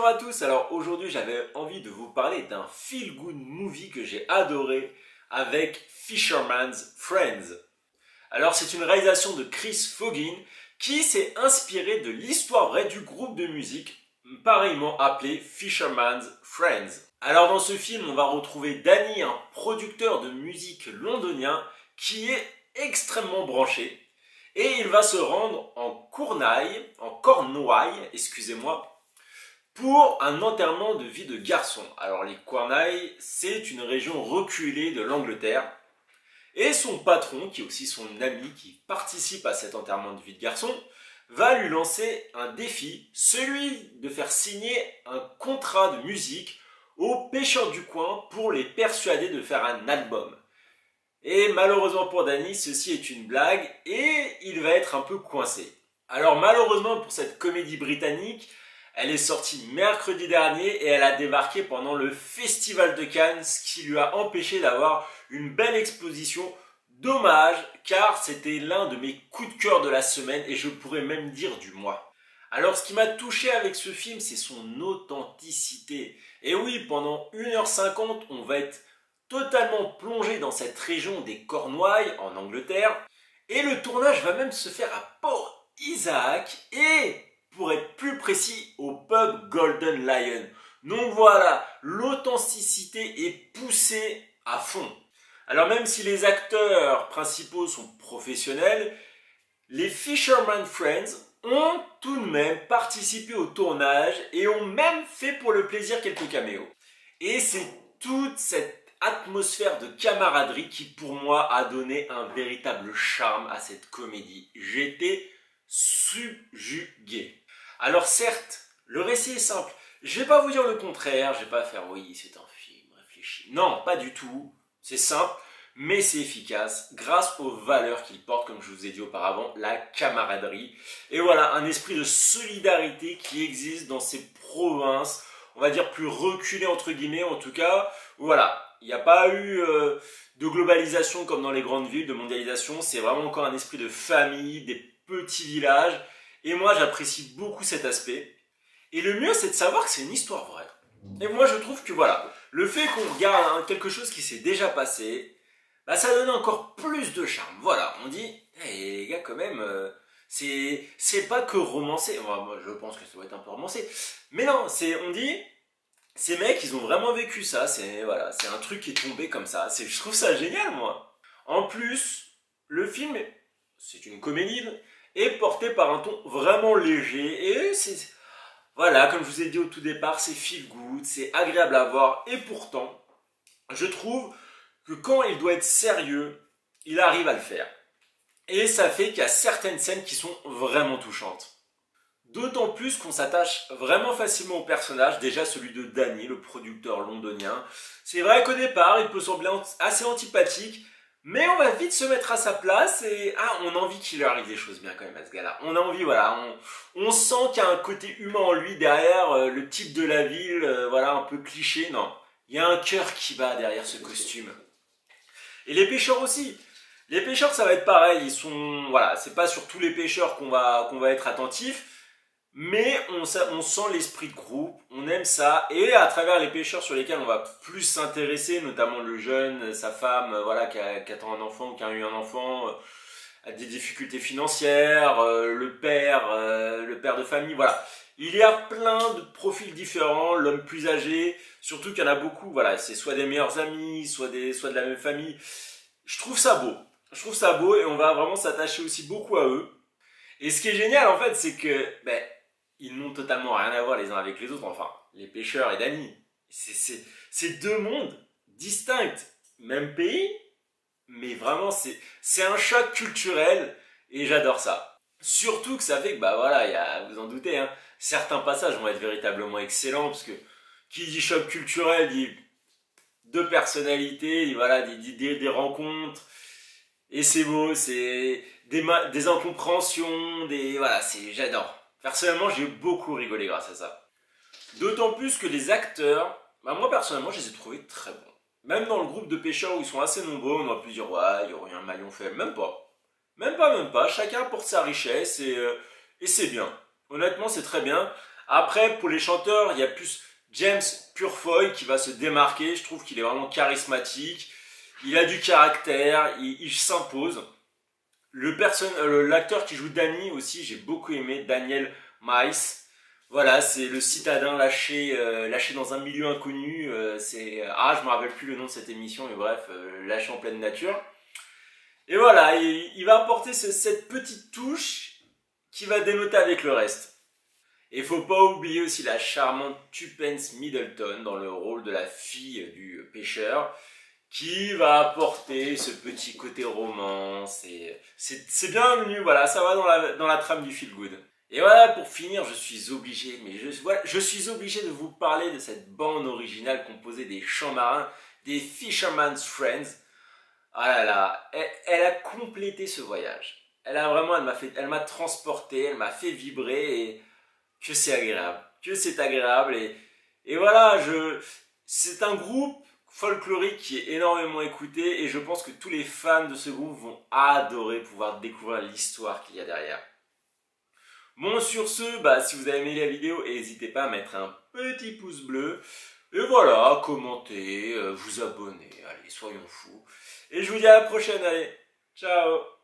Bonjour à tous, alors aujourd'hui j'avais envie de vous parler d'un feel-good movie que j'ai adoré avec Fisherman's Friends. Alors c'est une réalisation de Chris Fogin qui s'est inspiré de l'histoire vraie du groupe de musique pareillement appelé Fisherman's Friends. Alors dans ce film on va retrouver Danny, un producteur de musique londonien qui est extrêmement branché et il va se rendre en Cornouailles, excusez-moi, pour un enterrement de vie de garçon. Alors les Cornouailles, c'est une région reculée de l'Angleterre. Et son patron, qui est aussi son ami qui participe à cet enterrement de vie de garçon, va lui lancer un défi, celui de faire signer un contrat de musique aux pêcheurs du coin pour les persuader de faire un album. Et malheureusement pour Danny, ceci est une blague et il va être un peu coincé. Alors malheureusement pour cette comédie britannique, elle est sortie mercredi dernier et elle a débarqué pendant le Festival de Cannes, ce qui lui a empêché d'avoir une belle exposition. Dommage, car c'était l'un de mes coups de cœur de la semaine et je pourrais même dire du mois. Alors ce qui m'a touché avec ce film, c'est son authenticité. Et oui, pendant 1h50, on va être totalement plongé dans cette région des Cornouailles en Angleterre. Et le tournage va même se faire à Port Isaac et, pour être plus précis, au pub Golden Lion. Donc voilà, l'authenticité est poussée à fond. Alors même si les acteurs principaux sont professionnels, les Fisherman Friends ont tout de même participé au tournage et ont même fait pour le plaisir quelques caméos. Et c'est toute cette atmosphère de camaraderie qui pour moi a donné un véritable charme à cette comédie. J'étais subjugué. Alors certes, le récit est simple. Je vais pas vous dire le contraire, je vais pas faire oui, c'est un film réfléchi. Non, pas du tout. C'est simple, mais c'est efficace grâce aux valeurs qu'il porte, comme je vous ai dit auparavant, la camaraderie. Et voilà, un esprit de solidarité qui existe dans ces provinces, on va dire plus reculées entre guillemets, en tout cas. Voilà, il n'y a pas eu de globalisation comme dans les grandes villes, de mondialisation. C'est vraiment encore un esprit de famille, des petits villages. Et moi, j'apprécie beaucoup cet aspect. Et le mieux, c'est de savoir que c'est une histoire vraie. Et moi, je trouve que voilà, le fait qu'on regarde quelque chose qui s'est déjà passé, bah, ça donne encore plus de charme. Voilà, on dit, hey, les gars, quand même, c'est pas que romancé. Moi, je pense que ça doit être un peu romancé. Mais non, on dit, ces mecs, ils ont vraiment vécu ça. Voilà, c'est un truc qui est tombé comme ça. Je trouve ça génial, moi. En plus, le film, c'est une comédie, est porté par un ton vraiment léger. Et voilà, comme je vous ai dit au tout départ, c'est feel good, c'est agréable à voir. Et pourtant, je trouve que quand il doit être sérieux, il arrive à le faire. Et ça fait qu'il y a certaines scènes qui sont vraiment touchantes. D'autant plus qu'on s'attache vraiment facilement au personnage, déjà celui de Danny, le producteur londonien. C'est vrai qu'au départ, il peut sembler assez antipathique, mais on va vite se mettre à sa place et on a envie qu'il lui arrive des choses bien quand même à ce gars-là. On a envie, voilà, on sent qu'il y a un côté humain en lui derrière le type de la ville, voilà, un peu cliché, non. Il y a un cœur qui bat derrière ce costume. Et les pêcheurs aussi. Les pêcheurs, ça va être pareil, ils sont, voilà, c'est pas sur tous les pêcheurs qu'on va être attentif, mais on sent l'esprit de groupe, on aime ça, et à travers les pêcheurs sur lesquels on va plus s'intéresser, notamment le jeune, sa femme, voilà, qui attend un enfant, qui a eu un enfant, a des difficultés financières, le père de famille, voilà. Il y a plein de profils différents, l'homme plus âgé, surtout qu'il y en a beaucoup, voilà, c'est soit des meilleurs amis, soit de la même famille. Je trouve ça beau, et on va vraiment s'attacher aussi beaucoup à eux. Et ce qui est génial, en fait, c'est que, ils n'ont totalement rien à voir les uns avec les autres, enfin, les pêcheurs et Danny. C'est deux mondes distincts, même pays, mais vraiment, c'est un choc culturel, et j'adore ça. Surtout que ça fait que, voilà, vous en doutez, hein, certains passages vont être véritablement excellents, parce que qui dit choc culturel dit deux personnalités, voilà, des rencontres, et c'est beau, c'est des incompréhensions, voilà, j'adore. Personnellement, j'ai beaucoup rigolé grâce à ça. D'autant plus que les acteurs, moi personnellement, je les ai trouvés très bons. Même dans le groupe de pêcheurs où ils sont assez nombreux, on aurait pu dire, ouais, il y aurait un maillon faible, même pas. Chacun apporte sa richesse et c'est bien. Honnêtement, c'est très bien. Après, pour les chanteurs, il y a plus James Purefoy qui va se démarquer. Je trouve qu'il est vraiment charismatique. Il a du caractère, il s'impose. L'acteur qui joue Danny aussi, j'ai beaucoup aimé, Daniel Maïs. Voilà, c'est le citadin lâché dans un milieu inconnu. Je me rappelle plus le nom de cette émission, mais bref, lâché en pleine nature. Et voilà, il va apporter cette petite touche qui va dénoter avec le reste. Et faut pas oublier aussi la charmante Tuppence Middleton dans le rôle de la fille du pêcheur, qui va apporter ce petit côté romance. C'est bienvenu, voilà, ça va dans la trame du feel good. Et voilà, pour finir, je suis obligé de vous parler de cette bande originale composée des chants marins, des Fisherman's Friends. Ah là là, elle a complété ce voyage. Elle m'a transporté, elle m'a fait vibrer et que c'est agréable et voilà, c'est un groupe folklorique qui est énormément écouté et je pense que tous les fans de ce groupe vont adorer pouvoir découvrir l'histoire qu'il y a derrière. Bon, sur ce, si vous avez aimé la vidéo, n'hésitez pas à mettre un petit pouce bleu. Et voilà, commenter, vous abonner, allez, soyons fous. Et je vous dis à la prochaine, allez, ciao!